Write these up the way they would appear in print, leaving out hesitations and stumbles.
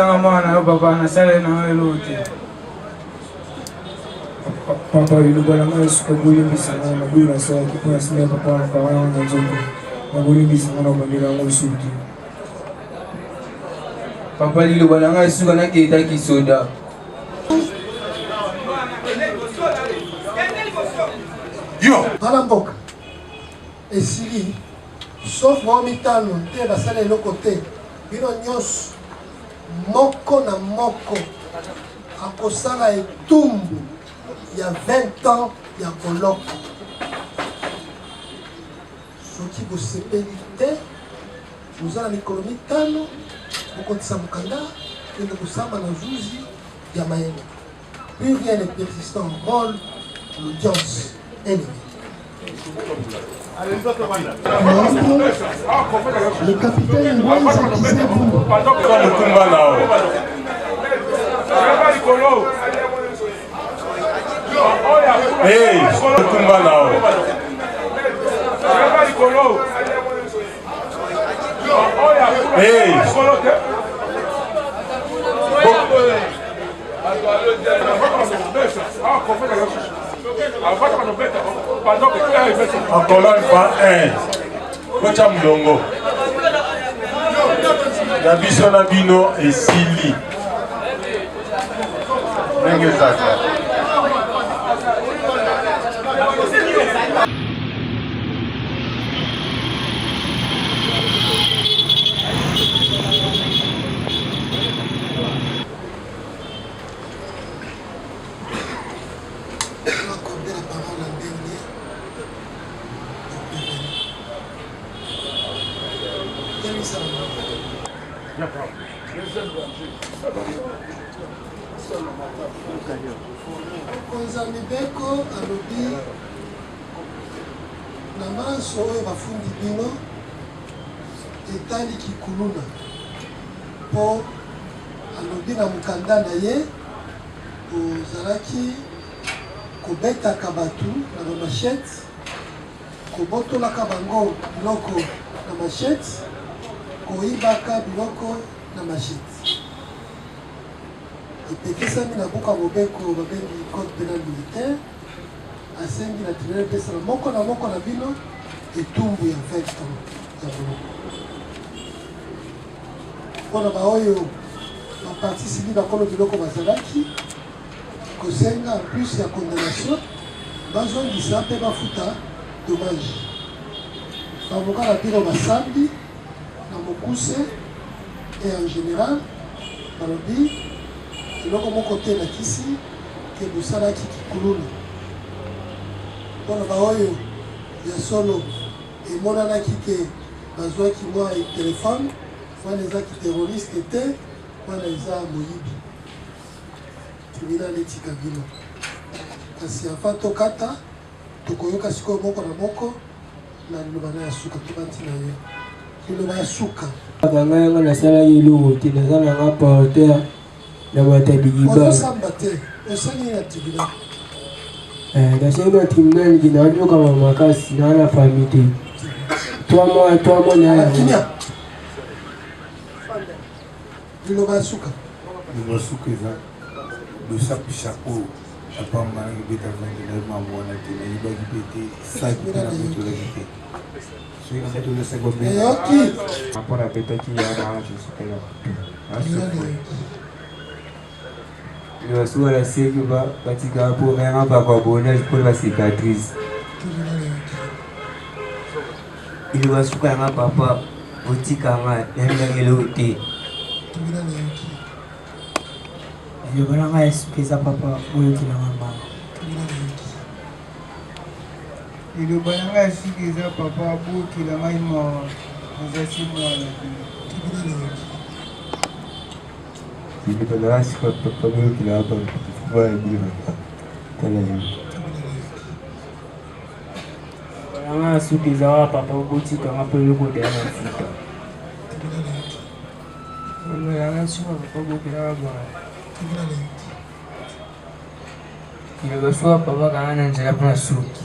Tanga mwana papa na sale na elote. Papa ilubalanga sikubulimbisa na bula sa kipa sima papa na kawana na nzongo. Na bulimbisa na bandira ngo suti. Papa ilubalanga suka na kita kisoda. Yo, Balamboka. Esili sauf moi mitano te basala eloko te. Bino nyos moko na moko akosala etumbu ya 20 ans ya koloko. Soki bosepeli te bozala mikolo mitano bokotisa mokanda kende kosamba na zuzi ya mayele. Plus rien n'est persistant, rôle l'audience ennemie. Le capitaine Ngwanza Kizebu. hey, Tumba now. Hey, encore une fois, Kocha Mlongo. Yabiso na bino esili. Nenge sasa. Konzami Beko alobi na manso oyo bafundi bino etali kikuluna po alobi na mokanda na ye ozalaki kobetaka bato na bamashete kobotolaka bango biloko na mashete koyibaka biloko na mashete epekisami na buka mobeko babengi code pénal militaire asengi na tribunal epesana moko na bino etumbu ya 20 ans ya boloko mpona baoyo baparti civile bakolo biloko bazalaki kosenga en plus ya condamnation bazongisa mpe bafuta dommage bavoka na bino basambi na mokuse et en général balobi eloko moko te nakisi ke bosalaki kikuluna mpona baoyo ya solo emonanaki ke bazwaki mwa telefone wana ezaki terroriste te wana eza moyibi tribunal etika bino kasi afa tokata tokoyoka sikoyo moko na moko na liloba na ya suka tobanti na yo liloba ya suka Kanga yanga nasalaki eloko te naza nanga porteur na bato ya bigiba ozosamba te osali na tribunal nasengi na tribunal ngina wanyokama makasi naa na famille te 3 mois na yango liloba ya suka liloba suka eza losapi chapeau apambanaki beta vandela mamwana te nayibaki mpe te saki mpe na motolaki te soki na motolesaki eyoki Mpona betaki yana wana tosukela. Basuka na seki batika po renga papa bonage pour la cicatrice. Il va suka yanga papa botika nga yanga ngelo te. yo balanga espesa papa oyo kilanga mama iloba nanga ya sika eza papa abokila ngai mawa nazasi mwana Ilibala sika papa boyo kila hapa kwa bila tala hivi. balanga suki za papa botika ngapo yoko de na sika balanga suka papa bokila baba Ilibala suka papa kana njala pana suki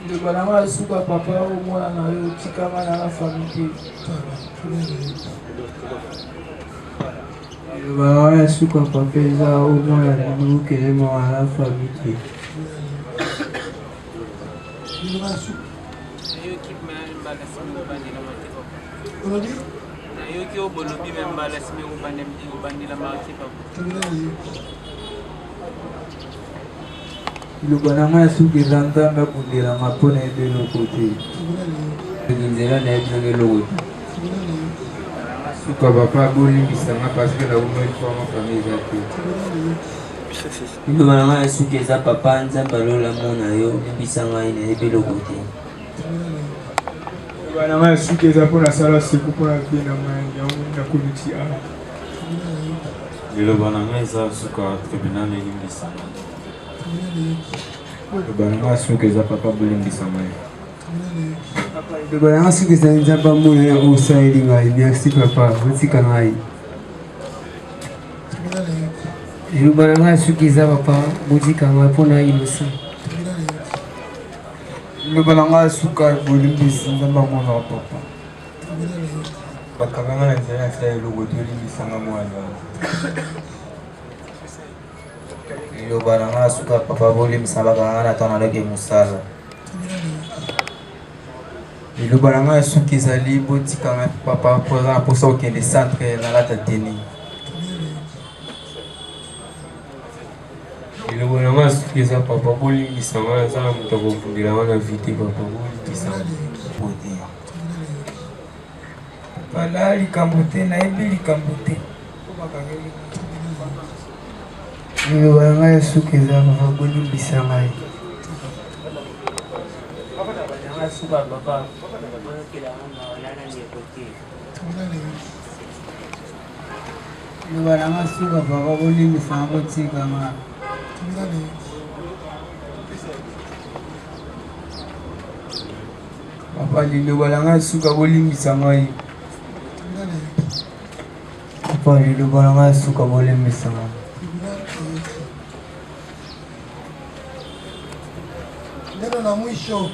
liloba na ngai suka papa omona na yo otikanga na la famille te liloba na ngai suka papa eza omona lino okelema na la famille te nayoki obolobi me mbala sime kobandela makipa liloba na ngai suki eza nzambe akundelanga mpona ebeloko te nzela na yebinanga eloko te suka papa bolimbisanga parceke naumefama famille eza te liloba na ngai suki eza papa nzambe alolamo na yo limbisa ngai na ebeloko te liloba na ngai suki eza mpona sala seku mpona vie na ngai yango nakoliti awa liloba na ngai eza suka tribunal elimbisanga liloba na ngai suki eza papa bolimbisanga liloba na ngai suki eza nzambe amona ya osaleli ngai merci papa otika ngai liloba na ngai suki eza papa botika ngai mpona innocent liloba na ngai suka bolimbisi nzambe amona wa papa bakanganga na nzela na sala eloko te olimbisanga mwana liloba na ngai suka papa bolimbisa bakanga na ntango naloki mosala liloba na ngai suki ezali botika ngai papa mposa okende centre nalata teni liloba na ngai suki eza papa bolimbisa ngai aza na moto akofundela ngai na vite papa bolimbisa bala likambo te nayebi likambo te liloba na ngai suki eza papa bolimbisa ngai liloba na ngai suka papa bolimbisa ngai botika ngai papa liloba na ngai suka bolimbisa ngai papa liloba na ngai suka bolimbisa ngai neno la mwisho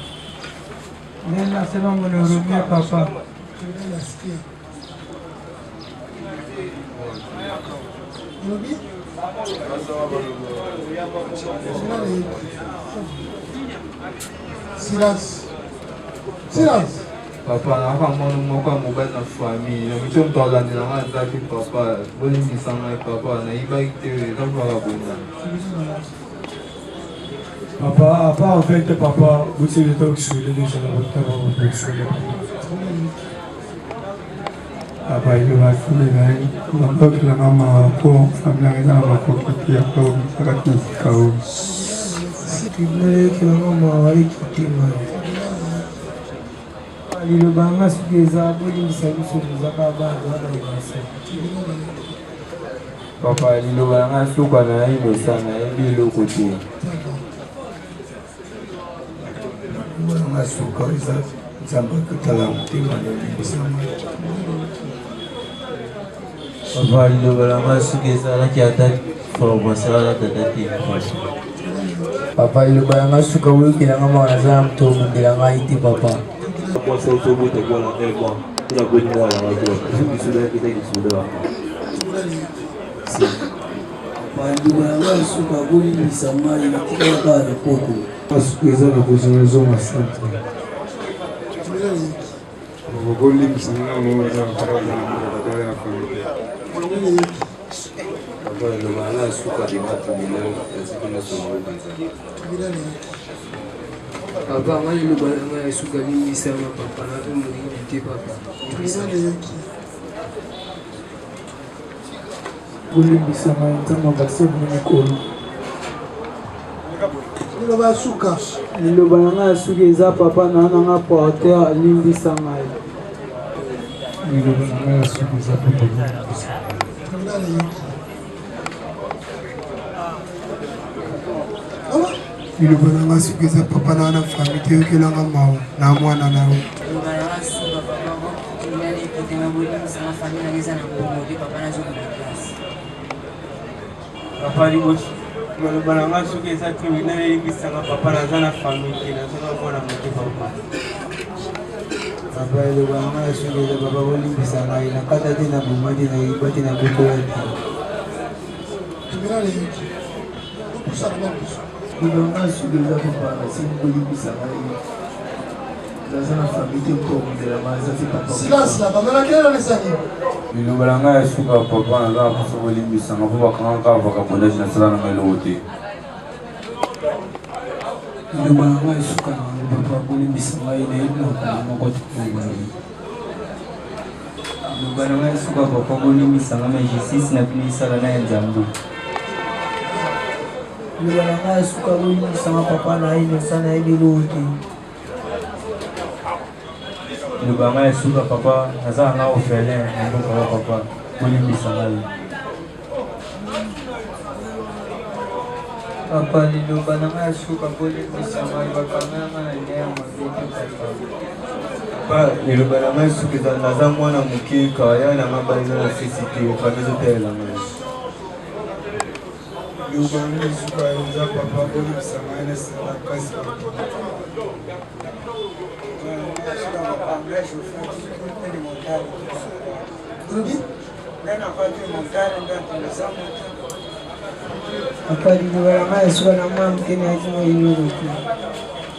neno nasema mnihurumie papa nasikia Ruby? Silence. Silence. papa naka mwana moko ya mobali na famille na miso moto alandela ngai aza te papa bolimbisa ngai papa nayibaki te eza mpaka bondana Papa, à part en fait, papa, vous savez le temps que je suis là, déjà, papa, il va se lever, il va pas que la maman pour famille, la maman pour qu'il y ait pas de caractère, chaos. tu veux que la maman va écouter, liloba na ngai soki eza bolimbisa biso tozaka bana papa liloba na ngai suka na inosa nayebi eloko te nanga suka eza nzambe akotala motema nolimbisa papa liloba na ngai soki ezalaki ata formation wana tata te papa liloba na ngai suka oyokelanga mawa naza na moto omundela ngai te papa mwasa utobota kuwa na mwa kuna kweni mwana wajua kisudisula kita kisudwa liloba na ngai suka bolimbisa ngai natikaka repoto Suka eza na kozonga zonga centre. Bolimbisa ngai ngo eza na parole na famille. papa liloba na ngai suka limatumila ezikina songobanza papa ngai liloba na ngai suka limbisanga papa na omolingi te papa Bolimbisa ngai nzambe abakisa bino mikolo. Liloba suka. liloba na ngai soki eza papa na nanga porteur alimbisa ngai Liloba na ngai suka eza papa bolimbisa. Liloba na ngai soki eza papa na na famille te yokelanga mawa na mwana na yo. papa liboso balanga soki eza tribunal eyebisanga papa naza na famille te nazonga mwana moke papa papa elobanga soki eza papa kolimbisa ngai nakata te na boma te nayiba te na kotoya te elobanga soki eza papa nasili kolimbisa ngai naza na famille te mkomondela maza te papa liloba ngai ya suka papa naza na poso kolimbisanga mpo bakanga kaka vagabondage nasala na ngai eloko te liloba na ngai suka na ngai papa kolimbisa ngai nayebi na koma moko te liloba na ngai suka papa kolimbisa ngai ma justice na bino esala na ya nzambe liloba na ngai suka kolimbisa ngai papa na ye nosa nayebi eloko te liloba ngai suka papa nazala nga orphelin na mboka wa papa kolimbisa ngai papa liloba na ngai suka kolimbisa ngai bakanga nga na lia ya mabete papa liloba na ngai suka naza mwana moke kaya na nga baliza na sisi te papa ezotelela ngai liloba na ngai suka eza papa kolimbisa ngai nasala kasi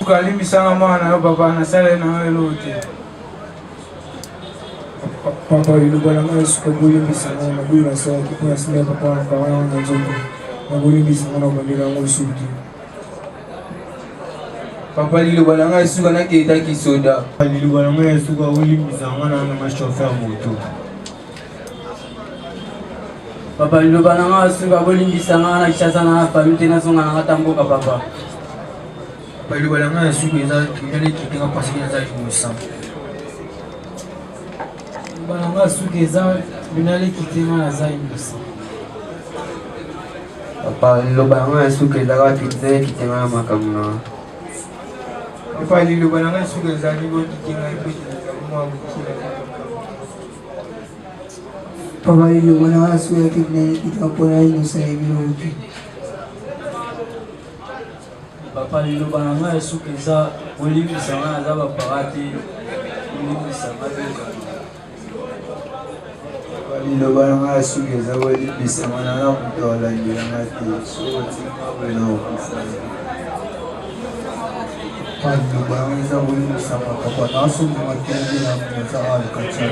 ukalimbisanga mwana yo papa nasala na eloko te papa liloba na ngai suka kolimbisa ngai naboyi nasalaki mpo nasimia papa na kanga na nzoto nakolimbisa ngai na bandela yango lisuku te papa liloba na ngai suka naketaki soda liloba na ngai suka kolimbisa ngai na machauffeur moto papa liloba na ngai suka kolimbisa ngai na kishasa na famille te nazonga na ngata mboka papa papa liloba na ngai suka eza kinani kitenga pasiki naza innocent liloba na ngai suka eza binali kitenga naza innocent papa liloba na ngai suka ezaka kitenga na makambo na papa liloba na ngai suka ezali bokikinga epetelakamwa mokila papa liloba na ngai suka kitenga mpona innocent ebiloko te papa liloba na ngai suka eza kolimbisa ngai aza bapara te kolimbisa ngai liloba na ngai suka eza kolimbisa ngai naza moto alandela ngai te sokotikabona okisa liloba na ngai eza kolimbisa ngai papa nasomoma tende na moza alkatia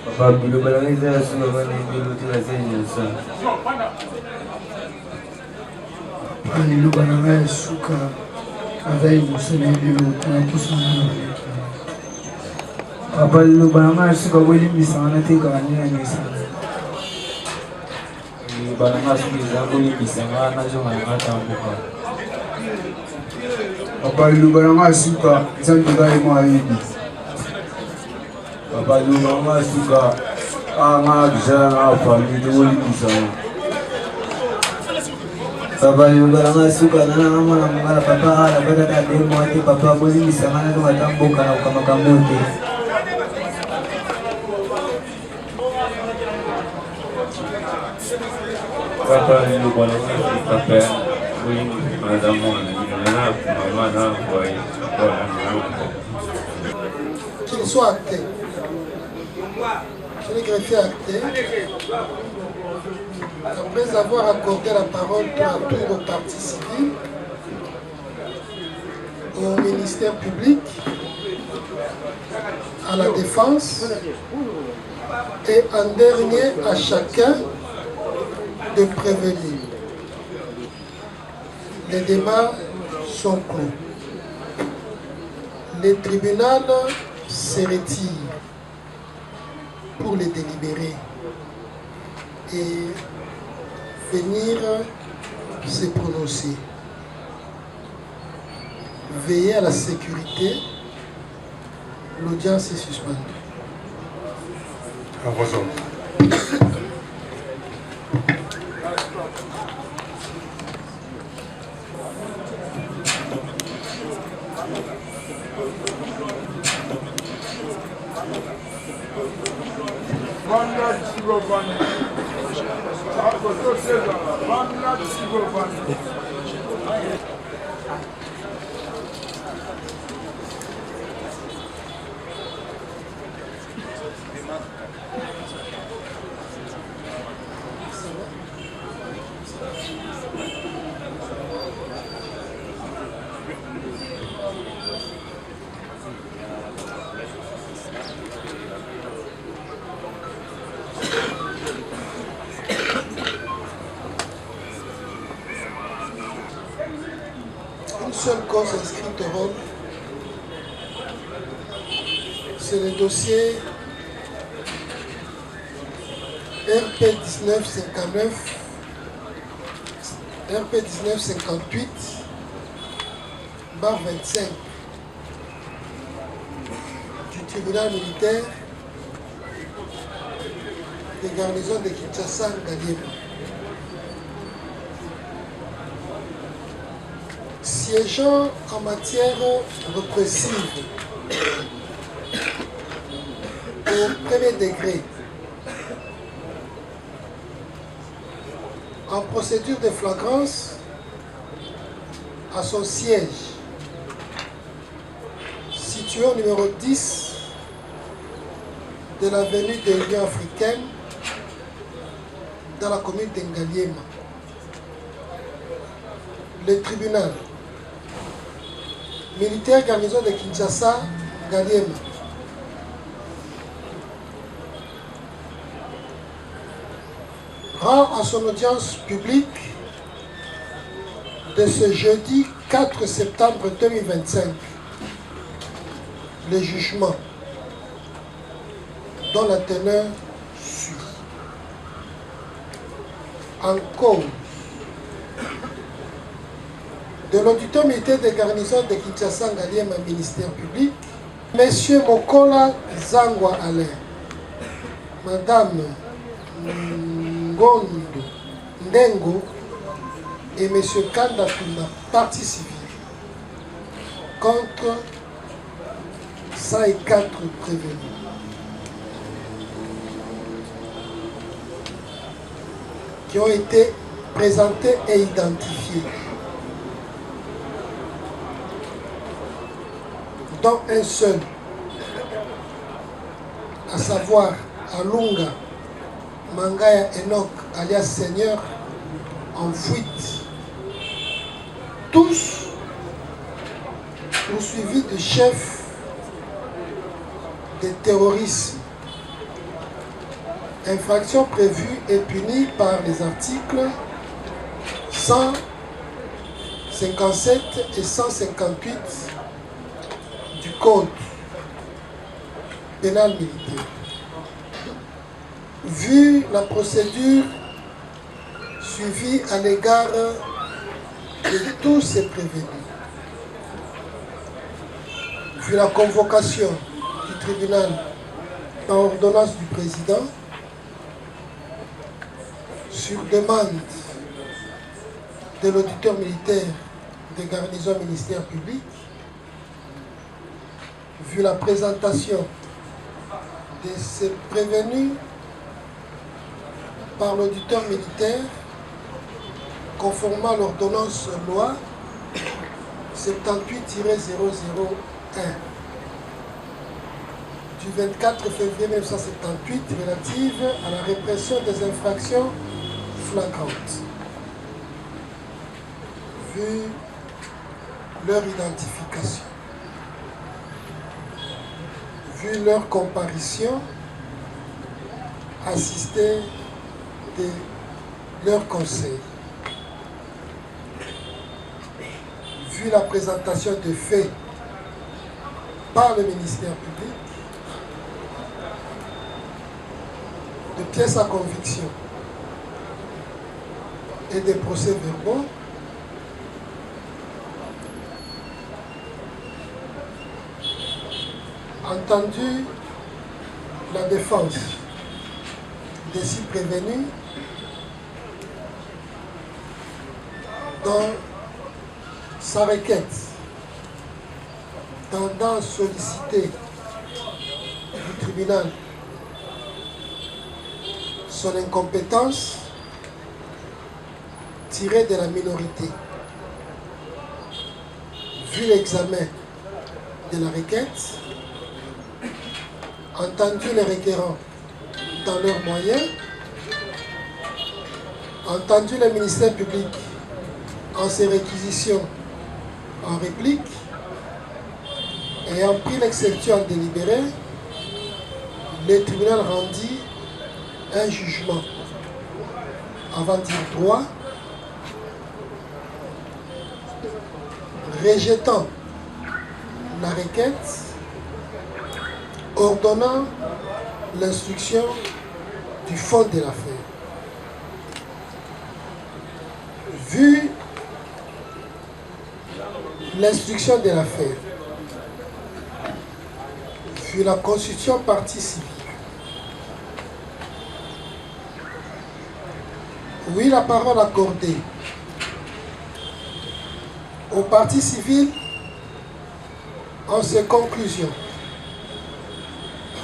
papa liloba na ngai eza ya suka ngai naebelo te naza inyosa liloba na ngai ya suka aza innocent naebelo te na poso papa liloba na ngai ya suka kolimbisa ngai natekaka nde na mesa liloba na ngai suka eza kolimbisa ngai nazonga na ngata mboka papa liloba na ngai suka eza nzela emo ayebi papa liloba na ngai suka anga kizala na famille te kolimbisa ngai papa liloba na ngai suka nananga mwana mongala papa alabataka demo te papa kolimbisa ngai nazonga ta mboka na kokamakambo te papa liloba na ngai papa naza mwana na mama na boy qu'il soit acté. Je l'ai greffé acté. Après avoir accordé la parole tour à tour aux partis civils, au ministère public, à la défense et en dernier à chacun de prévenir. Les débats sont clos. Le tribunal se retire pour les délibérer et venir se prononcer. Veillez à la sécurité. L'audience est suspendue. Une seule cause inscrite au rôle, c'est le dossier RP 1959, RP 1958, barre 25 du tribunal militaire des garnisons de Kinshasa Ngaliema. Siégeant en matière répressive au premier degré, en procédure de flagrance à son siège, situé au numéro 10 de l'avenue de l'Union africaine, dans la commune de Ngaliema. Le tribunal militaire garnison de Kinshasa, Ngaliema, rend à son audience publique de ce jeudi 4 septembre 2025 le jugement dont la teneur suit. En cause de l'auditeur militaire des garnisons de Kinshasa Ngaliema, ministère public, Monsieur Mokola Zangwa Alain, Madame Ngondo Ndengo et Monsieur Kanda Tuna, partie civile, contre 104 prévenus. Qui ont été présentés et identifiés, dont un seul, à savoir Alunga Mangaya Enoch alias Seigneur, en fuite. Tous poursuivis de chefs de terrorisme, infraction prévue et punie par les articles 157 et 158 du Code pénal militaire. Vu la procédure suivie à l'égard de tous ces prévenus, vu la convocation du tribunal par ordonnance du président, sur demande de l'auditeur militaire des garnisons ministère public, vu la présentation de ces prévenus par l'auditeur militaire, conformément à l'ordonnance loi 78-001 du 24 février 1978 relative à la répression des infractions flagrantes. Vu leur identification, vu leur comparution, assisté de leur conseil, vu la présentation de faits par le ministère public, de pièces à conviction et des procès-verbaux, entendu la défense des six prévenus dans sa requête tendant à solliciter du tribunal son incompétence tirée de la minorité. Vu l'examen de la requête, entendu les requérants dans leurs moyens, entendu le ministère public en ses réquisitions en réplique, ayant pris l'exception délibérée, le tribunal rendit un jugement avant dire droit, rejetant la requête, ordonnant l'instruction du fond de l'affaire. Vu l'instruction de l'affaire, vu la constitution partie civile, oui, la parole accordée aux parties civiles en ces conclusions,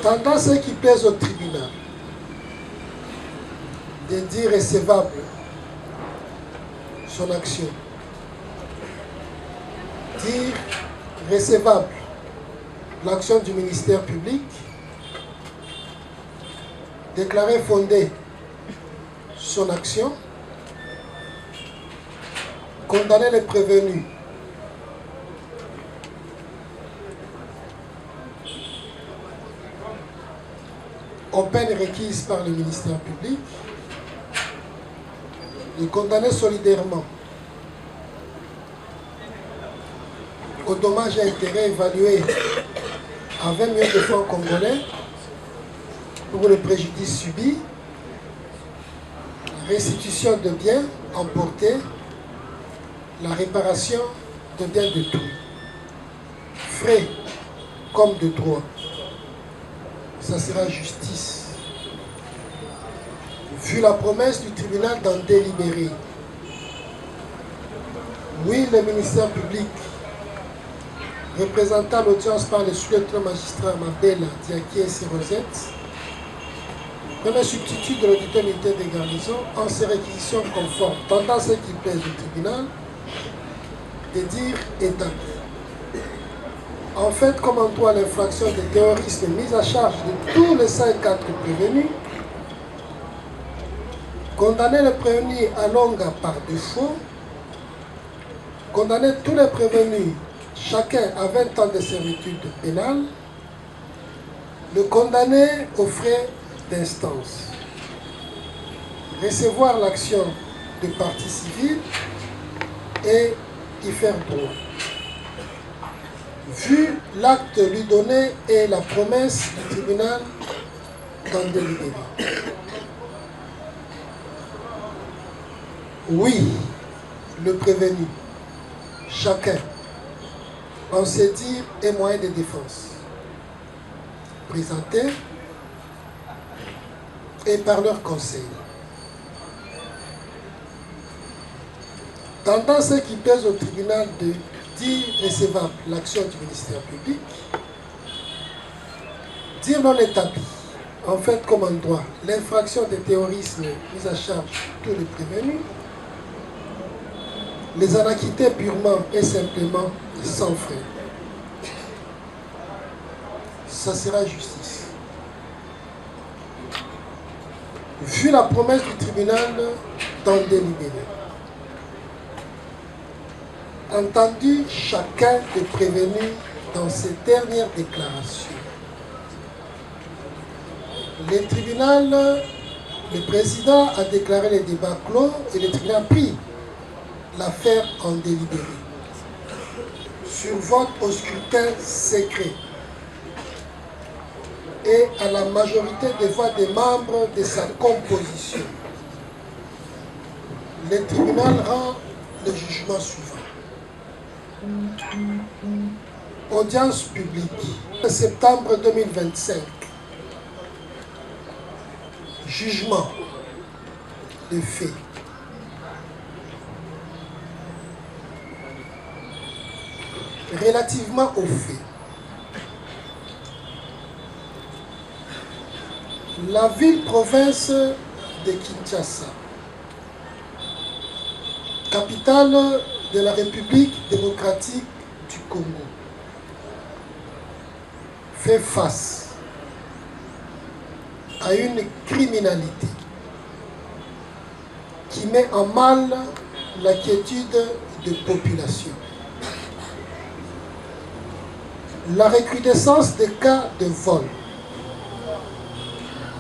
tendant ce qui plaise au tribunal de dire recevable son action, dire recevable l'action du ministère public, déclarer fondée son action, condamner les prévenus aux peines requises par le ministère public, de condamner solidairement aux dommages et intérêts évalués à 20 millions de francs congolais pour le préjudice subi, la restitution de biens emportés, la réparation de biens détruits, frais comme de droit. Ça sera justice. Vu la promesse du tribunal d'en délibérer, oui, le ministère public, représentant l'audience par le sous-lieutenant magistrat Mabela Diakies Rosette, premier substitut de l'auditeur militaire des garnisons, en ses réquisitions conformes, tendant ce qui plaise au tribunal, de dire établi. En fait, comme en droit l'infraction de terrorisme mise à charge de tous les 54 prévenus, condamner le prévenu à longue par défaut, condamner tous les prévenus, chacun à 20 ans de servitude pénale, le condamner aux frais d'instance, recevoir l'action de partie civile et y faire droit. Vu l'acte lui donné et la promesse du tribunal d'en délibérer. Oui, le prévenu, chacun, en ses dires et moyens de défense, présentés et par leur conseil. Tendant ce qui pèse au tribunal de dire recevable l'action du ministère public, dire non établi, en fait comme en droit, l'infraction de terrorisme mise à charge de tous les prévenus, les en acquitter purement et simplement sans frais. Ça sera justice. Vu la promesse du tribunal d'en délibérer, entendu chacun des prévenus dans ces dernières déclarations, le tribunal, le président a déclaré les débats clos et le tribunal a pris l'affaire en délibéré sur vote au scrutin secret et à la majorité des voix des membres de sa composition. Le tribunal rend le jugement suivant. Audience publique, septembre 2025. Jugement de fait. Relativement aux faits, la ville-province de Kinshasa, capitale de la République démocratique du Congo, fait face à une criminalité qui met en mal la quiétude de population. La recrudescence des cas de vol,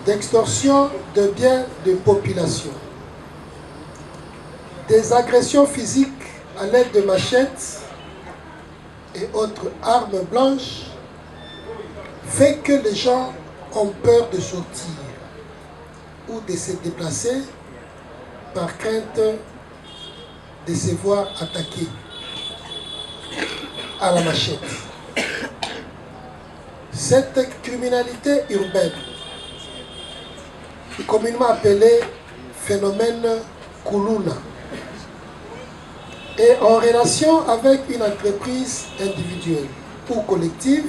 d'extorsion de biens de population, des agressions physiques à l'aide de machettes et autres armes blanches fait que les gens ont peur de sortir ou de se déplacer par crainte de se voir attaquer à la machette. Cette criminalité urbaine, communément appelée phénomène Kuluna, est en relation avec une entreprise individuelle ou collective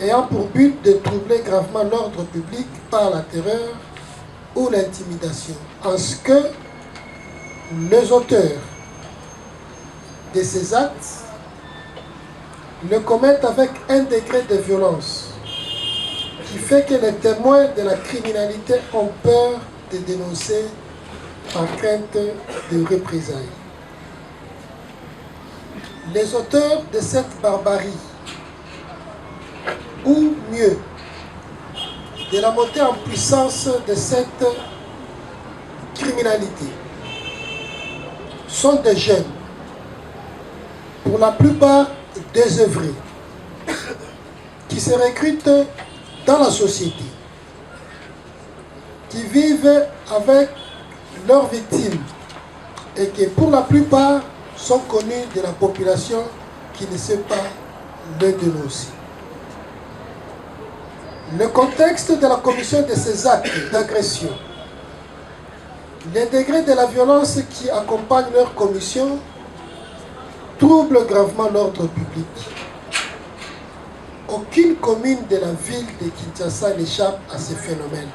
ayant pour but de troubler gravement l'ordre public par la terreur ou l'intimidation, en ce que les auteurs de ces actes le commettent avec un degré de violence qui fait que les témoins de la criminalité ont peur de dénoncer par crainte de représailles. Les auteurs de cette barbarie, ou mieux, de la montée en puissance de cette criminalité, sont des jeunes, pour la plupart désœuvrés, qui se recrutent dans la société, qui vivent avec leurs victimes et qui pour la plupart sont connus de la population qui ne sait pas le dénoncer. Le contexte de la commission de ces actes d'agression, les degrés de la violence qui accompagnent leur commission troublent gravement l'ordre public. Aucune commune de la ville de Kinshasa n'échappe à ces phénomènes.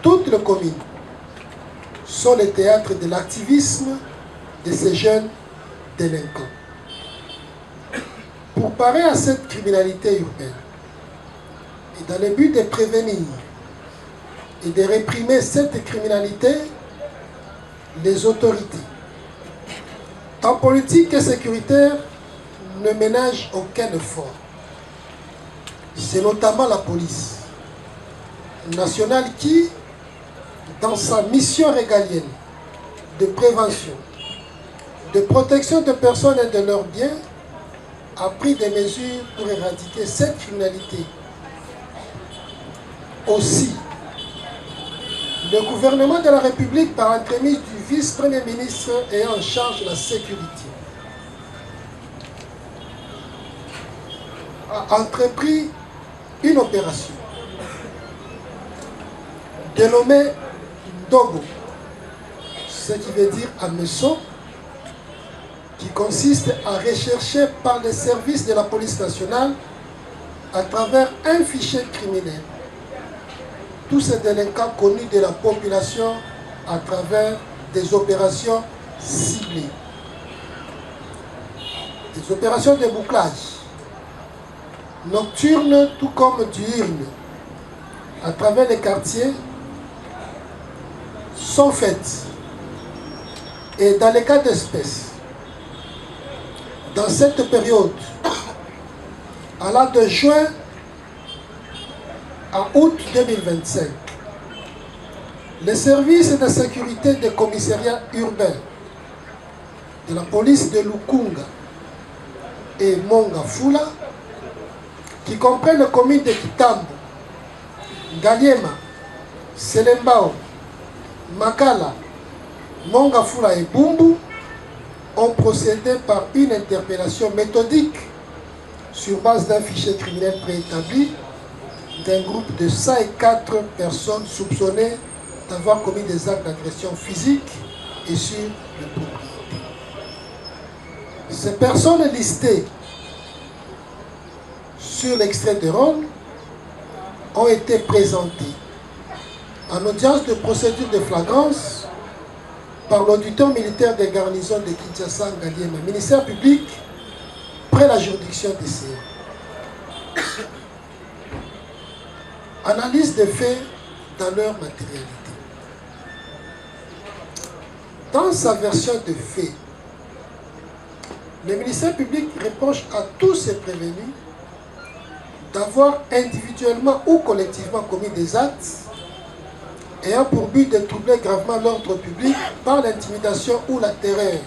Toutes les communes sont le théâtre de l'activisme de ces jeunes délinquants. Pour parer à cette criminalité urbaine, et dans le but de prévenir et de réprimer cette criminalité, les autorités, en politique et sécuritaire, ne ménagent aucun effort. C'est notamment la police nationale qui, dans sa mission régalienne de prévention, de protection de personnes et de leurs biens, a pris des mesures pour éradiquer cette criminalité. Aussi, le gouvernement de la République, par l'entremise du vice-premier ministre ayant en charge la sécurité, a entrepris une opération dénommée Ndogo, ce qui veut dire hameçon, qui consiste à rechercher par les services de la police nationale, à travers un fichier criminel, tous ces délinquants connus de la population à travers des opérations ciblées. Des opérations de bouclage, nocturnes tout comme diurnes, à travers les quartiers, sont faites. Et dans les cas d'espèce, dans cette période, allant de juin à août 2025, les services de sécurité des commissariats urbains de la police de Lukunga et Mongafula, qui comprennent les communes de Kitambo, Ngaliema, Selembao, Makala, Mongafula et Bumbu, ont procédé par une interpellation méthodique sur base d'un fichier criminel préétabli d'un groupe de 104 personnes soupçonnées d'avoir commis des actes d'agression physique et sur le propriété. Ces personnes listées sur l'extrait de rôle ont été présentées en audience de procédure de flagrance par l'auditeur militaire des garnisons de Kinshasa, Ngaliema, ministère public, près la juridiction des CA. Analyse des faits dans leur matérialité. Dans sa version de faits, le ministère public reproche à tous ces prévenus d'avoir individuellement ou collectivement commis des actes ayant pour but de troubler gravement l'ordre public par l'intimidation ou la terreur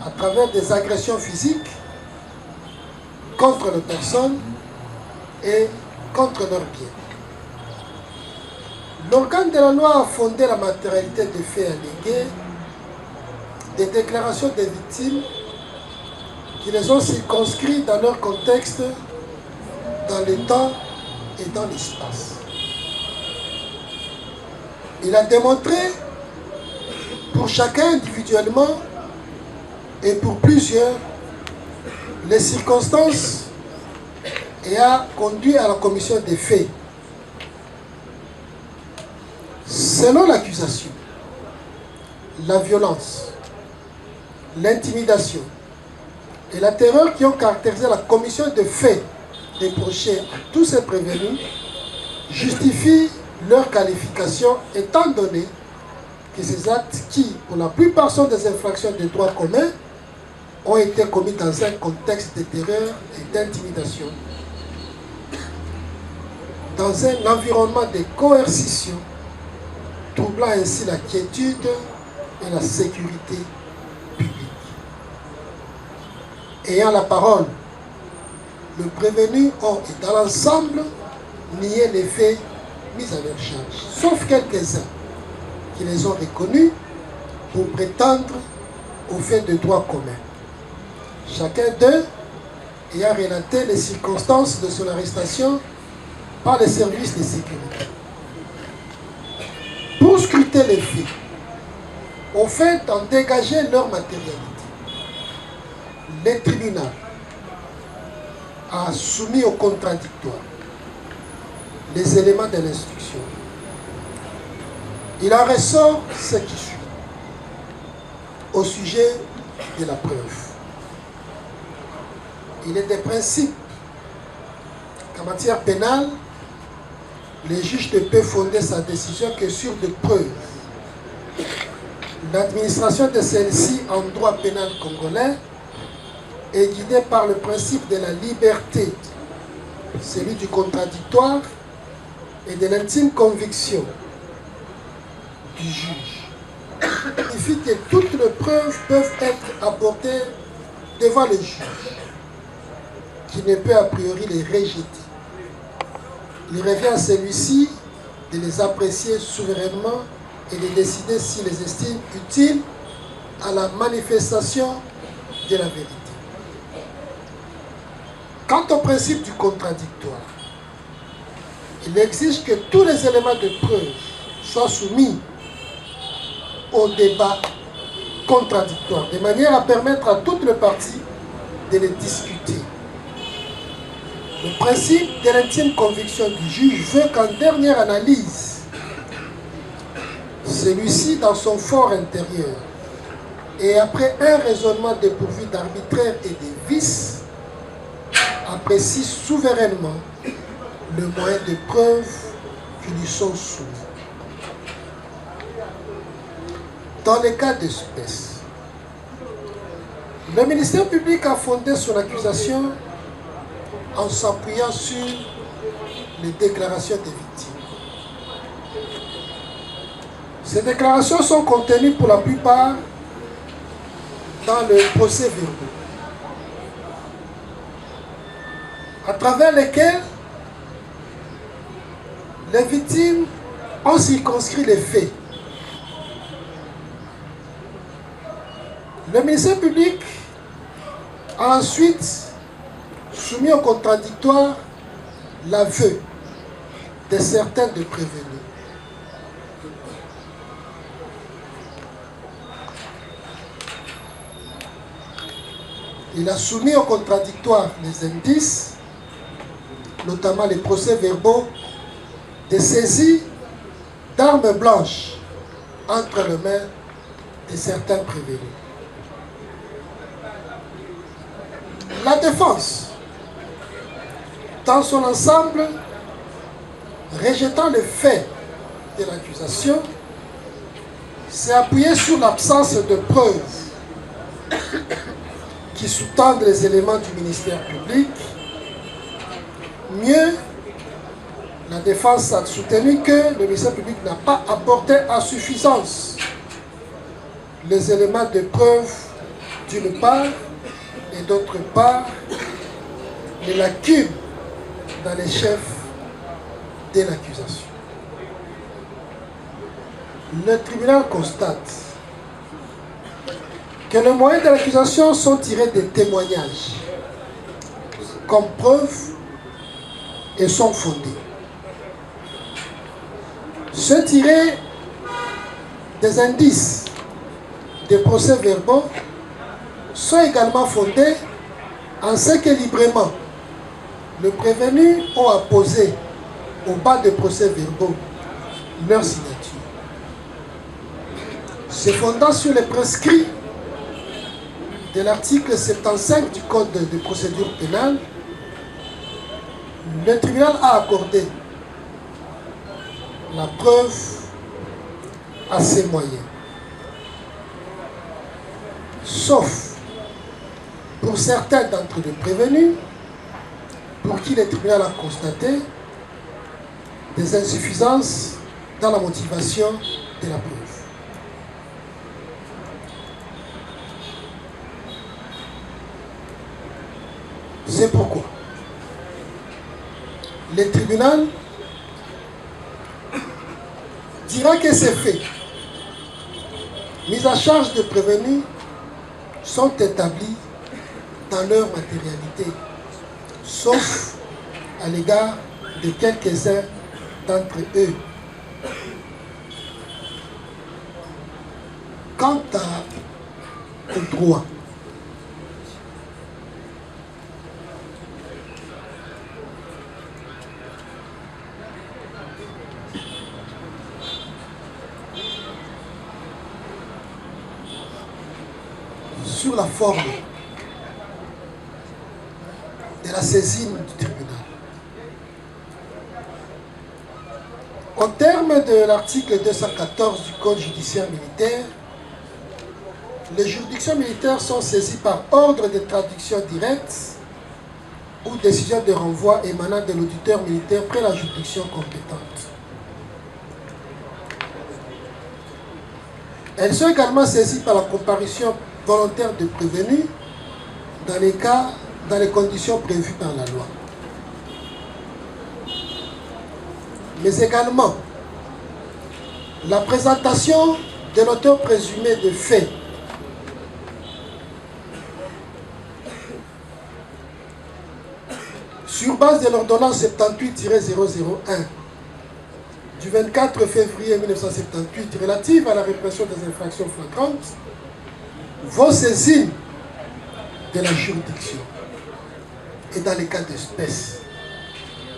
à travers des agressions physiques contre les personnes et contre leurs biens. L'organe de la loi a fondé la matérialité des faits allégués, des déclarations des victimes qui les ont circonscrits dans leur contexte, dans le temps et dans l'espace. Il a démontré pour chacun individuellement et pour plusieurs les circonstances et a conduit à la commission des faits. Selon l'accusation, la violence, l'intimidation et la terreur qui ont caractérisé la commission de faits reprochés à tous ces prévenus justifient leur qualification étant donné que ces actes qui, pour la plupart, sont des infractions de droit commun, ont été commis dans un contexte de terreur et d'intimidation, dans un environnement de coercition, troublant ainsi la quiétude et la sécurité publique. Ayant la parole, le prévenu ont, et dans l'ensemble, nié les faits mis à leur charge, sauf quelques-uns qui les ont reconnus pour prétendre aux faits de droit commun. Chacun d'eux ayant relaté les circonstances de son arrestation par les services de sécurité. Pour scruter les faits, au fait d'en dégager leur matérialité, le tribunal a soumis au contradictoire les éléments de l'instruction. Il en ressort ce qui suit au sujet de la preuve. Il est des principes qu'en matière pénale, le juge ne peut fonder sa décision que sur des preuves. L'administration de celle-ci en droit pénal congolais est guidée par le principe de la liberté, celui du contradictoire et de l'intime conviction du juge. Il signifie que toutes les preuves peuvent être apportées devant le juge, qui ne peut a priori les rejeter. Il revient à celui-ci de les apprécier souverainement et de décider s'il les estime utiles à la manifestation de la vérité. Quant au principe du contradictoire, il exige que tous les éléments de preuve soient soumis au débat contradictoire, de manière à permettre à toutes les parties de les discuter. Le principe de l'intime conviction du juge veut qu'en dernière analyse, celui-ci, dans son fort intérieur, et après un raisonnement dépourvu d'arbitraire et de vices, apprécie souverainement le moyen de preuve qui lui sont soumis. Dans les cas d'espèce, le ministère public a fondé son accusation en s'appuyant sur les déclarations des victimes. Ces déclarations sont contenues pour la plupart dans le procès-verbaux, à travers lesquels les victimes ont circonscrit les faits. Le ministère public a ensuite soumis au contradictoire l'aveu de certains de prévenus. Il a soumis au contradictoire les indices, notamment les procès-verbaux de saisie d'armes blanches entre les mains de certains prévenus. La défense, dans son ensemble, rejetant les faits de l'accusation, s'est appuyée sur l'absence de preuves qui sous-tendent les éléments du ministère public. Mieux, la défense a soutenu que le ministère public n'a pas apporté à suffisance les éléments de preuve d'une part et d'autre part les lacunes dans les chefs de l'accusation. Le tribunal constate que les moyens de l'accusation sont tirés des témoignages comme preuve et sont fondés. Ceux tirés des indices des procès-verbaux sont également fondés en ce que librement le prévenu ont apposé au bas des procès-verbaux leur signature. Se fondant sur les prescrits de l'article 75 du Code de procédure pénale, le tribunal a accordé la preuve à ses moyens. Sauf pour certains d'entre les prévenus, pour qui le tribunal a constaté des insuffisances dans la motivation de la preuve. C'est pourquoi le tribunal dira que ces faits mis à charge de prévenus sont établis dans leur matérialité, sauf à l'égard de quelques-uns d'entre eux. Quant au droit, sur la forme de la saisine du tribunal. Au terme de l'article 214 du Code judiciaire militaire, les juridictions militaires sont saisies par ordre de traduction directe ou décision de renvoi émanant de l'auditeur militaire près la juridiction compétente. Elles sont également saisies par la comparution volontaire de prévenus dans les cas, dans les conditions prévues par la loi. Mais également la présentation de l'auteur présumé de faits sur base de l'ordonnance 78-001 du 24 février 1978 relative à la répression des infractions flagrantes vont saisir de la juridiction. Et dans les cas d'espèce,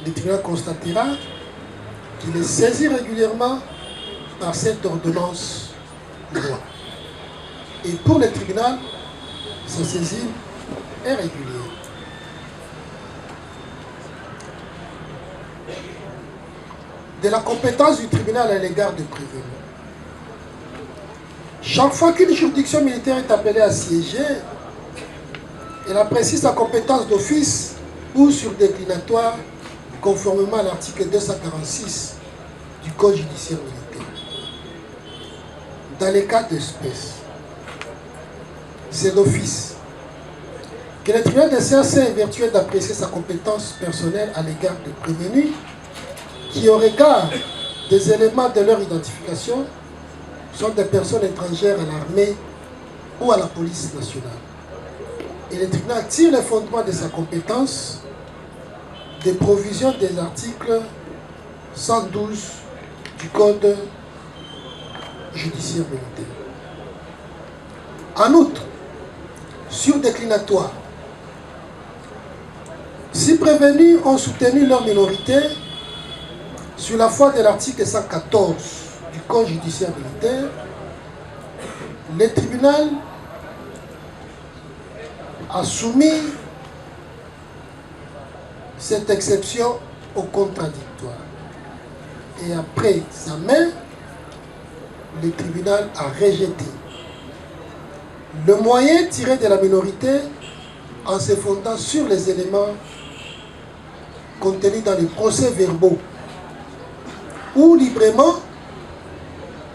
le tribunal constatera qu'il est saisi régulièrement par cette ordonnance loi. Et pour le tribunal, sa saisine est régulière. De la compétence du tribunal à l'égard de prévenus. Chaque fois qu'une juridiction militaire est appelée à siéger, elle apprécie sa compétence d'office ou sur déclinatoire conformément à l'article 246 du Code judiciaire militaire. Dans les cas d'espèce, c'est d'office que le tribunal de CRC est vertueux d'apprécier sa compétence personnelle à l'égard de prévenus qui, au regard des éléments de leur identification, sont des personnes étrangères à l'armée ou à la police nationale. Et le tribunal tire les fondements de sa compétence des provisions des articles 112 du Code judiciaire militaire. En outre, sur déclinatoire, si prévenus ont soutenu leur minorité sur la foi de l'article 114 du Code judiciaire militaire, le tribunal a soumis cette exception au contradictoire. Et après examen, le tribunal a rejeté le moyen tiré de la minorité en se fondant sur les éléments contenus dans les procès-verbaux où librement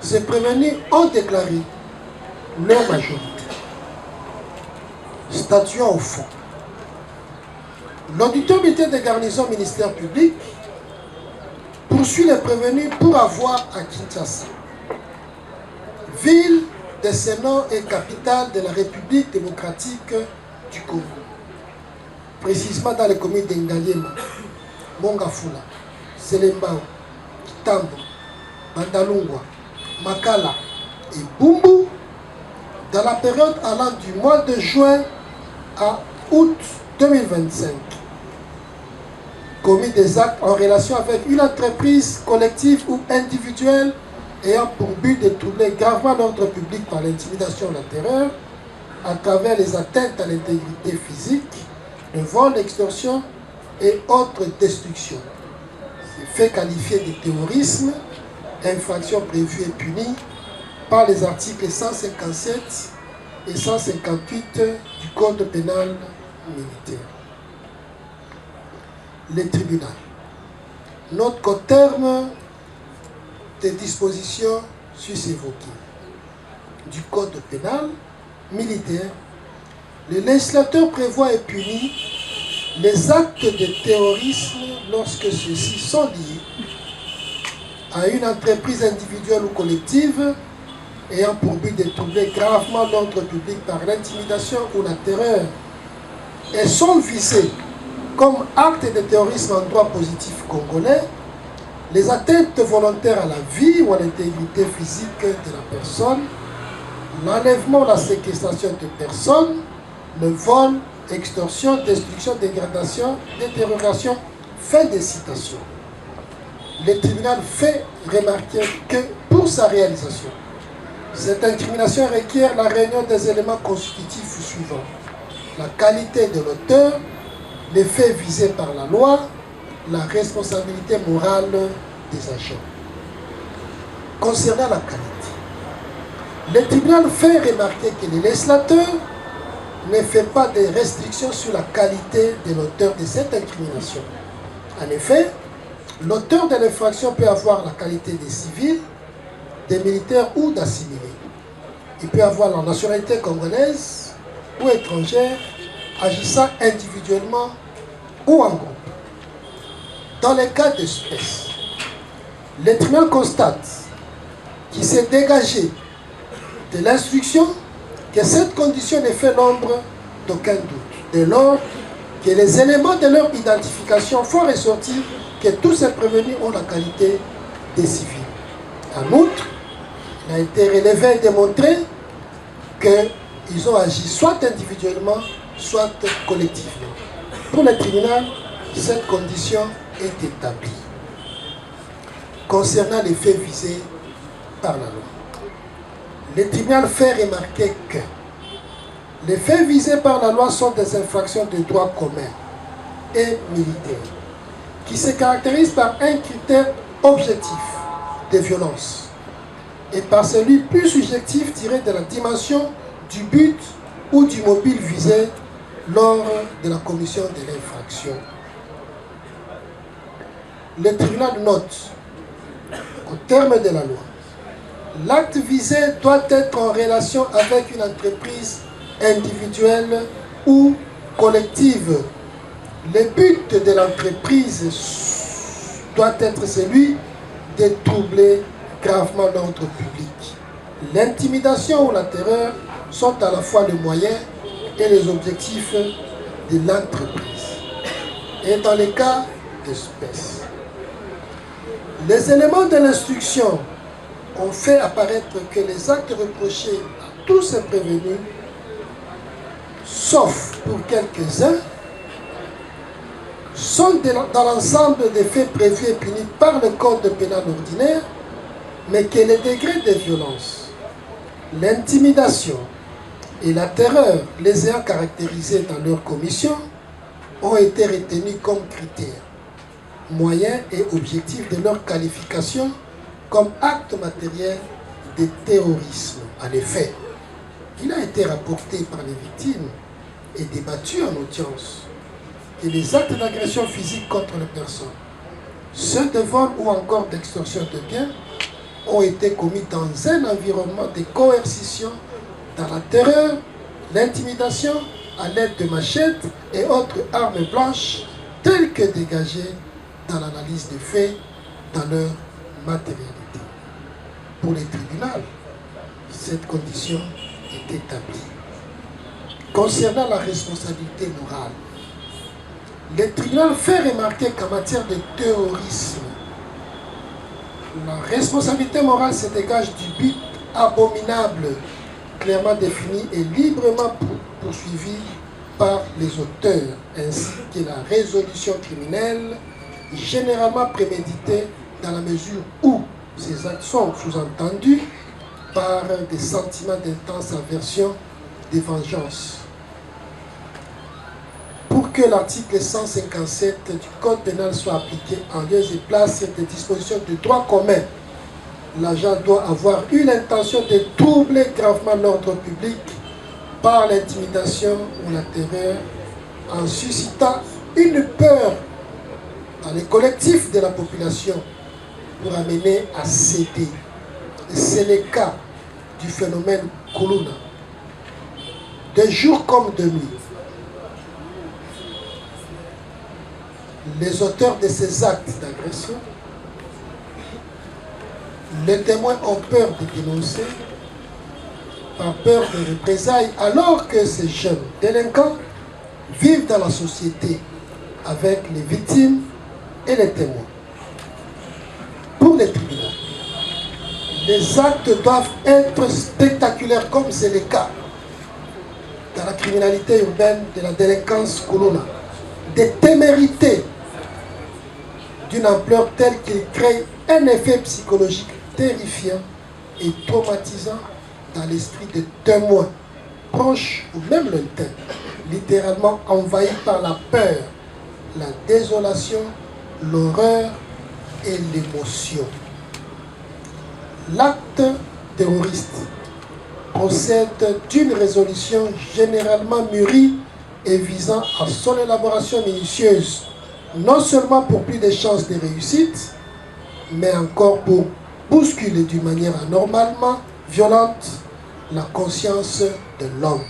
ces prévenus ont déclaré leur majorité. Statuant au fond, l'auditeur militaire de garnison ministère public poursuit les prévenus pour avoir à Kinshasa, ville de ce nom et capitale de la République démocratique du Congo, précisément dans les communes d'Engaliema, Mongafula, Selembao, Kitambo, Bandalungwa, Makala et Bumbu, dans la période allant du mois de juin à août 2025, commis des actes en relation avec une entreprise collective ou individuelle ayant pour but de troubler gravement l'ordre public par l'intimidation ou la terreur, à travers les atteintes à l'intégrité physique, le vol, l'extorsion et autres destructions. Ces faits qualifiés de terrorisme, infraction prévue et punie par les articles 157 et 158 du Code pénal militaire. Le tribunal note qu'au terme des dispositions sus-évoquées du Code pénal militaire, le législateur prévoit et punit les actes de terrorisme lorsque ceux-ci sont liés à une entreprise individuelle ou collective ayant pour but de troubler gravement l'ordre public par l'intimidation ou la terreur et sont visés comme actes de terrorisme en droit positif congolais, les atteintes volontaires à la vie ou à l'intégrité physique de la personne, l'enlèvement ou la séquestration de personnes, le vol, extorsion, destruction, dégradation, détérioration, fin de citation. Le tribunal fait remarquer que pour sa réalisation, cette incrimination requiert la réunion des éléments constitutifs suivants: la qualité de l'auteur, les faits visés par la loi, la responsabilité morale des agents. Concernant la qualité, le tribunal fait remarquer que le législateur ne fait pas de restrictions sur la qualité de l'auteur de cette incrimination. En effet, l'auteur de l'infraction peut avoir la qualité des civils, des militaires ou d'assimilés. Il peut avoir la nationalité congolaise ou étrangère, agissant individuellement ou en groupe. Dans les cas d'espèce, le tribunal constate qu'il s'est dégagé de l'instruction que cette condition ne fait l'ombre d'aucun doute, dès lors que les éléments de leur identification font ressortir que tous ces prévenus ont la qualité des civils. En outre, il a été relevé et démontré qu'ils ont agi soit individuellement, soit collectivement. Pour le tribunal, cette condition est établie. Concernant les faits visés par la loi, le tribunal fait remarquer que les faits visés par la loi sont des infractions de droit commun et militaire qui se caractérisent par un critère objectif de violence et par celui plus subjectif tiré de la dimension du but ou du mobile visé lors de la commission de l'infraction. Le tribunal note qu'au terme de la loi, l'acte visé doit être en relation avec une entreprise individuelle ou collective. Le but de l'entreprise doit être celui de troubler gravement l'ordre public. L'intimidation ou la terreur sont à la fois les moyens et les objectifs de l'entreprise. Et dans les cas d'espèce, les éléments de l'instruction ont fait apparaître que les actes reprochés à tous ces prévenus, sauf pour quelques-uns, sont dans l'ensemble des faits prévus et punis par le Code pénal ordinaire mais que les degrés de violence, l'intimidation et la terreur les ayant caractérisés dans leur commission ont été retenus comme critères, moyens et objectifs de leur qualification comme acte matériel de terrorisme. En effet, il a été rapporté par les victimes et débattu en audience que les actes d'agression physique contre les personnes, ceux de vol ou encore d'extorsion de biens, ont été commis dans un environnement de coercition, dans la terreur, l'intimidation, à l'aide de machettes et autres armes blanches, telles que dégagées dans l'analyse des faits dans leur matérialité. Pour les tribunaux, cette condition est établie. Concernant la responsabilité morale, le tribunal fait remarquer qu'en matière de terrorisme, la responsabilité morale se dégage du but abominable, clairement défini et librement poursuivi par les auteurs, ainsi que la résolution criminelle, généralement préméditée dans la mesure où ces actes sont sous-entendus par des sentiments d'intense aversion, de vengeance. Pour que l'article 157 du Code pénal soit appliqué en lieu et place des dispositions du droit commun, l'agent doit avoir eu l'intention de troubler gravement l'ordre public par l'intimidation ou la terreur, en suscitant une peur dans les collectifs de la population pour amener à céder. C'est le cas du phénomène Kuluna, de jour comme de nuit. Les auteurs de ces actes d'agression, les témoins ont peur de dénoncer, par peur de représailles, alors que ces jeunes délinquants vivent dans la société avec les victimes et les témoins. Pour les tribunaux, les actes doivent être spectaculaires comme c'est le cas dans la criminalité urbaine de la délinquance Kuluna, des témérités d'une ampleur telle qu'il crée un effet psychologique terrifiant et traumatisant dans l'esprit des témoins, proches ou même lointains, littéralement envahis par la peur, la désolation, l'horreur et l'émotion. L'acte terroriste procède d'une résolution généralement mûrie et visant à son élaboration minutieuse, non seulement pour plus de chances de réussite, mais encore pour bousculer d'une manière anormalement violente la conscience de l'homme.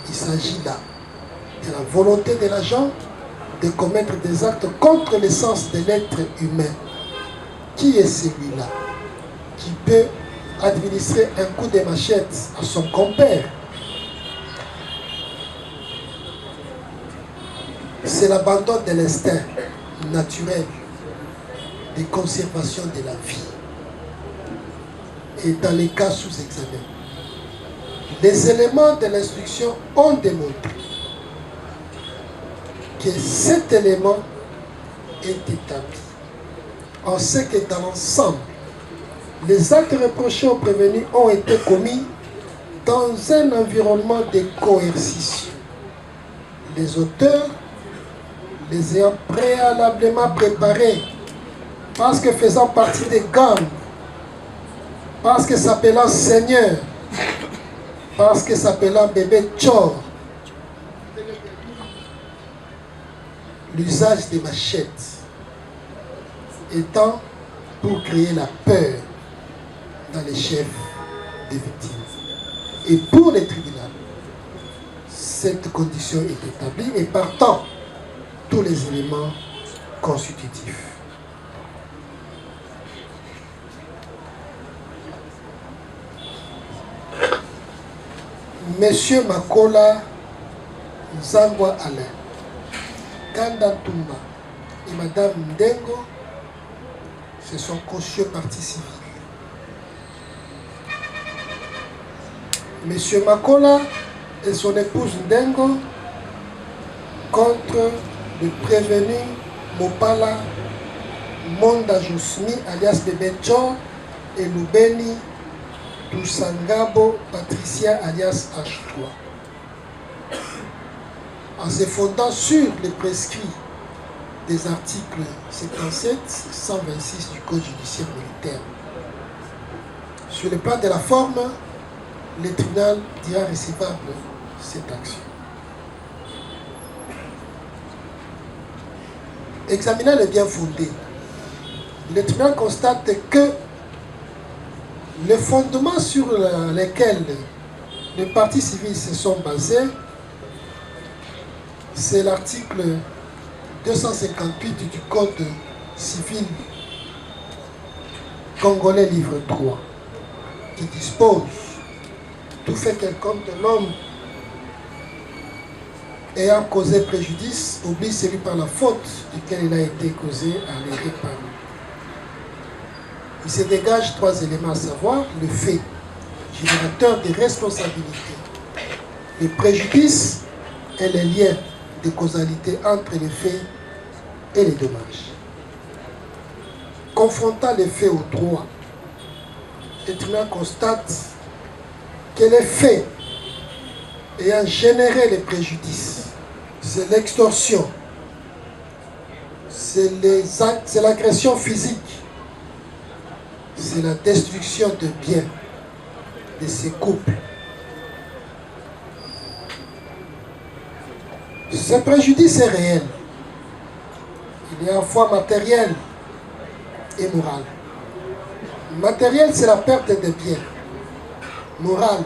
Il s'agit là de la volonté de l'agent de commettre des actes contre l'essence de l'être humain. Qui est celui-là qui peut administrer un coup de machette à son compère? C'est l'abandon de l'instinct naturel de conservation de la vie. Et dans les cas sous examen, les éléments de l'instruction ont démontré que cet élément est établi. On sait que dans l'ensemble, les actes reprochés aux prévenus ont été commis dans un environnement de coercition. Les auteurs les ayant préalablement préparés, parce que faisant partie des gangs, parce que s'appelant Seigneur, parce que s'appelant Bébé Tchor, l'usage des machettes étant pour créer la peur dans les chefs des victimes. Et pour les tribunaux, cette condition est établie et partant tous les éléments constitutifs. Monsieur Makola Zangwa Alain, Kanda Toumba et Madame Ndengo se sont conçus partie civile. Monsieur Makola et son épouse Ndengo contre le prévenu Mopala Monda Jousmi alias Bébé Tchor et Lubeni Tusangabo Patricia alias H3. En se fondant sur les prescrits des articles 77 et 126 du Code judiciaire militaire. Sur le plan de la forme, le tribunal dira recevable cette action. Examinant le bien fondé, le tribunal constate que le fondement sur lequel les parties civiles se sont basés, c'est l'article 258 du Code civil congolais, livre 3, qui dispose tout fait quelconque de l'homme ayant causé préjudice oublie celui par la faute duquel il a été causé à aller par lui. Il se dégage 3 éléments, à savoir le fait générateur des responsabilités, le préjudice et les liens de causalité entre les faits et les dommages. Confrontant les faits au droit, le tribunal constate que les faits ayant généré les préjudices, c'est l'extorsion, c'est l'agression physique, c'est la destruction de biens de ces couples. Ce préjudice est réel. Il est à la fois matériel et moral. Matériel, c'est la perte des biens. Moral,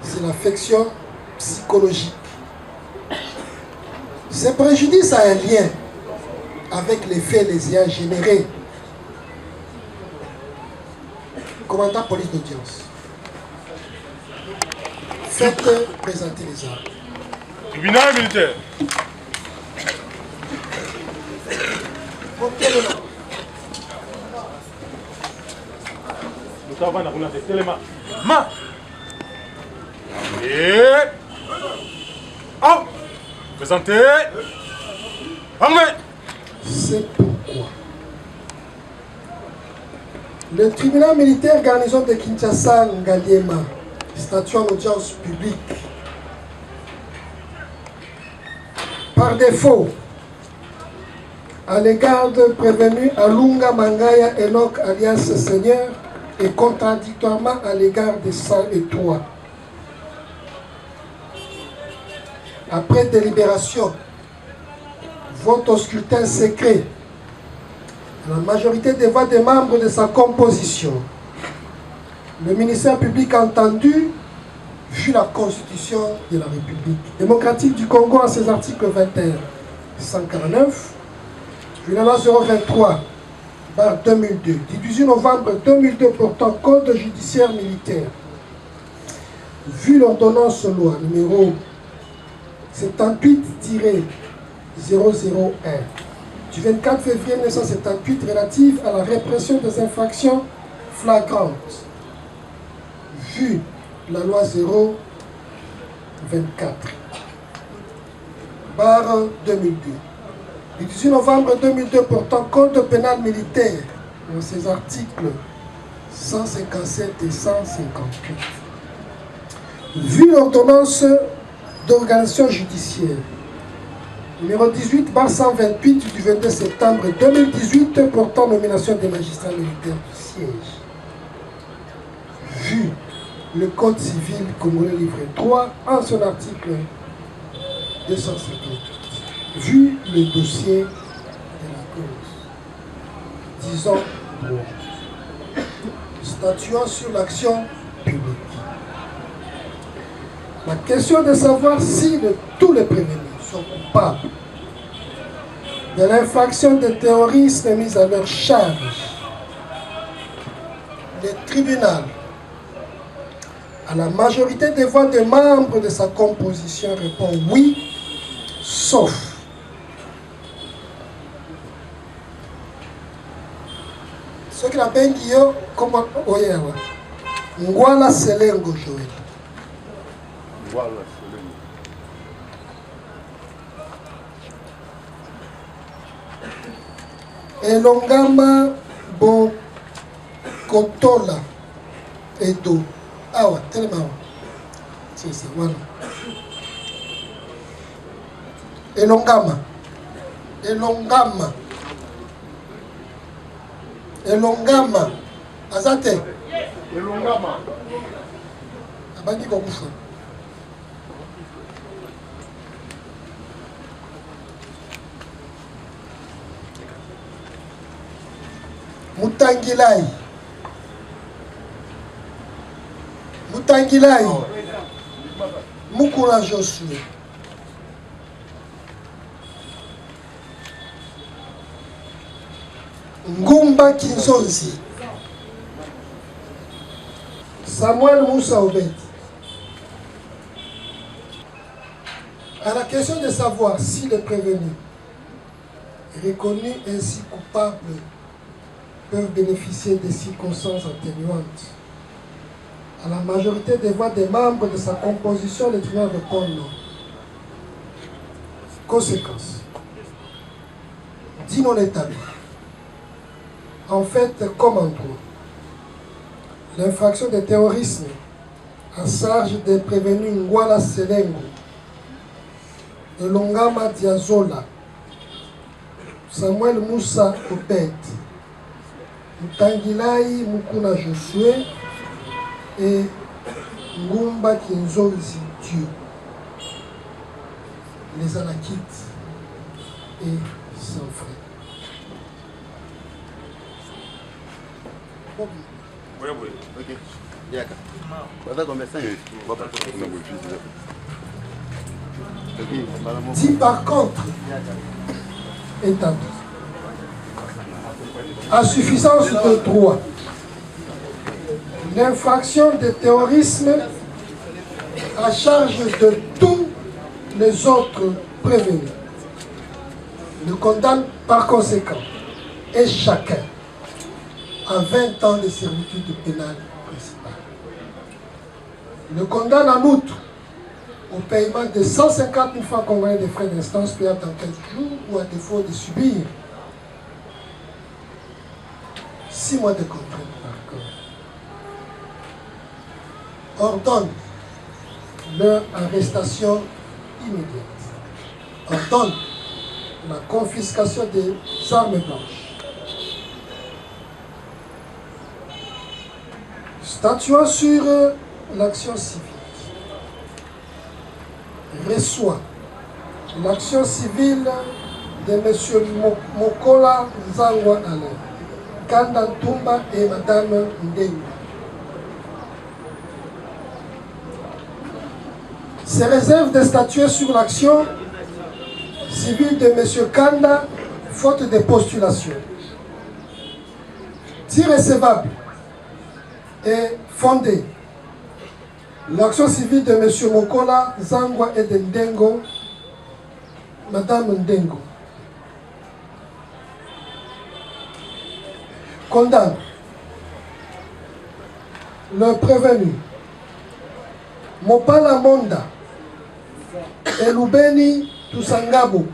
c'est l'affection psychologique. Ce préjudice a un lien avec les faits les ayant générés. Commandant police d'audience, faites présenter les armes. Tribunal militaire. Et... Oh! Présentez. Armée. C'est pourquoi le tribunal militaire garnison de Kinshasa Ngaliema, statut en audience publique, par défaut, à l'égard de prévenu Alunga Mangaya Enoch alias Seigneur et contradictoirement à l'égard de 103. Après délibération, vote au scrutin secret, la majorité des voix des membres de sa composition, le ministère public entendu, vu la Constitution de la République démocratique du Congo en ses articles 21, 149, vu la loi 023, barre 2002, du 18 novembre 2002 portant Code judiciaire militaire, vu l'ordonnance loi numéro 78-001 du 24 février 1978 relative à la répression des infractions flagrantes, vu la loi 024 barre 2002 du 18 novembre 2002 portant Code pénal militaire dans ses articles 157 et 158, vu l'ordonnance d'organisation judiciaire numéro 18 barre 128 du 22 septembre 2018 portant nomination des magistrats militaires du siège, vu le Code civil congolais livre 3 en son article 258, vu le dossier de la cause, disons droit, statuant sur l'action publique. La question de savoir si tous les prévenus sont coupables de l'infraction de terrorisme mise à leur charge, le tribunal, à la majorité des voix des membres de sa composition, répond oui, sauf ce qu'il appelle Guillaume comme Oyewa, Ngwala Selengo Joël. Voilà, Elongama Kotola Edo. Awa, tellement. C'est voilà. Elongama. Elongama. Elongama. Azate. Elongama. Abandi kokufa. Mutangilai. Mutangilai. Mukula Josué. Ngumba Kinzonzi. Samuel Moussa Obed. À la question de savoir si les prévenus reconnus ainsi coupables peuvent bénéficier des circonstances atténuantes, à la majorité des voix des membres de sa composition, le tribunal répond non. Conséquence. Dit non établi. En fait, comme en droit, l'infraction de terrorisme à charge des prévenus Ngwala Selengo, Elongama Diazola, Samuel Moussa Obed, Mutangilai Mukuna Josué et Ngumba Kinzonzi Dieu, les Anakites et son frère. Oui, oui. Ok. Yaka. Voilà combien ça est. Si par contre, établi, à suffisance de droit, l'infraction de terrorisme à charge de tous les autres prévenus, le condamne par conséquent, et chacun, à 20 ans de servitude pénale principale. Le condamne en outre au paiement de 150 000 francs congolais de frais d'instance payables dans 15 jours ou à défaut de subir 6 mois de contrainte par corps. Ordonne leur arrestation immédiate. Ordonne la confiscation des armes blanches. Statuant sur l'action civile, reçoit l'action civile de M. Mokola Zangwa Alain, Kanda Ntumba et Mme Ndengu. Se réserve de statuer sur l'action civile de M. Kanda, faute de postulation. Si recevable et fondée, l'action civile de M. Mokola Zangwa et de Ndengo, Mme Ndengo, condamne le prévenu Mopala Monda et Lubeni Toussangabo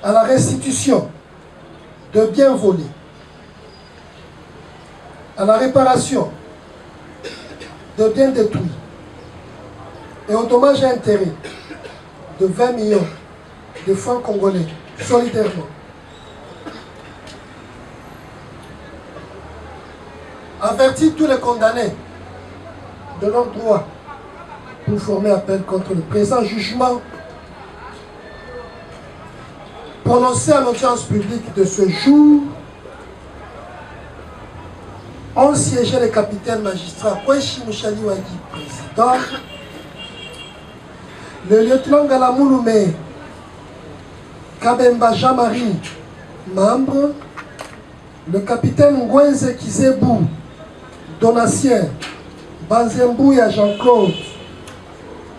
à la restitution de biens volés, à la réparation de biens détruits et au dommage et intérêt de 20 millions de francs congolais solidairement. Avertit tous les condamnés de leur droit pour former appel contre le présent jugement prononcé à l'audience publique de ce jour. On siégeait le capitaine magistrat Kweshi Mouchali Wadi, président, le lieutenant Galamouloumé Kabemba Jean-Marie, membre, le capitaine Ngwenze Kizebou, donatien, Banzembouya Jean-Claude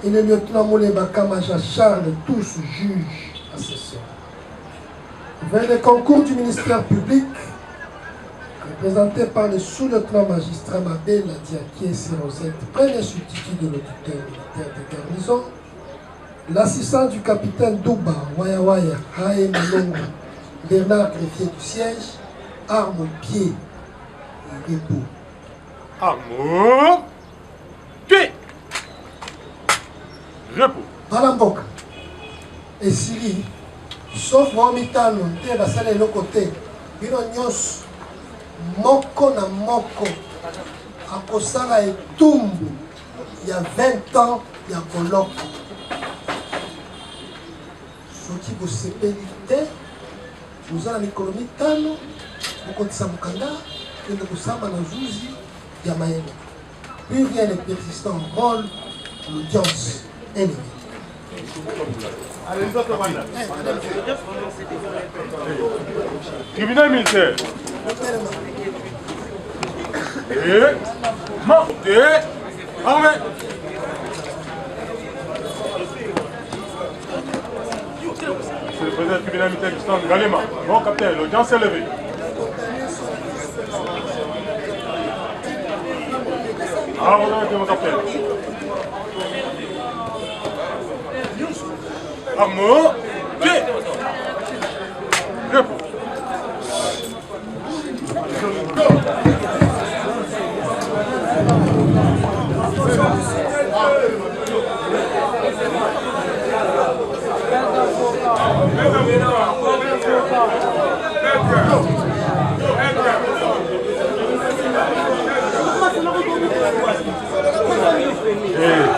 et le lieutenant Mouleba Kamaja Charles, tous juges assesseurs. Vers le concours du ministère public, représenté par le sous-lieutenant magistrat Mabel Diaké Sirosette, premier substitut de l'auditeur militaire de garnison, l'assistant du capitaine Douba Waya Hae Malongo, Bernard Greffier du siège, arme au pied, repos. Amour. Puis. Repos. Balamboka. Et Siri, sauf Mohamitano, te basala le côté. Bino nyos moko na moko. Akosala etumbu. Il y a 20 ans, il y a Boloko. Ce qui vous sépélité, vous avez l'économie tano, vous comptez ça mukanda, et vous savez dans Zouzi, il y a Maïna. Plus rien n'est persistant, rôle, l'audience, ennemi. Tribunal militaire. Armée. C'est le président du tribunal militaire Christian Galema. Mon capitaine, l'audience est levée. Ah, vous avez été mon capitaine. Amour, pied. Repos.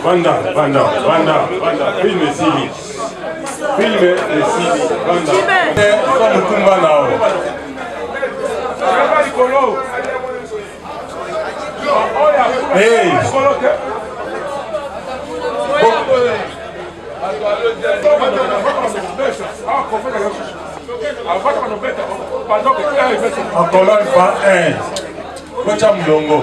Banda, filme Sili. Filme Sili, Banda. Comme Kumba Nao. Hey! Encore là, il va Kocha Mlongo.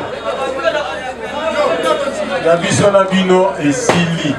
Yabiso Nabino et Sili.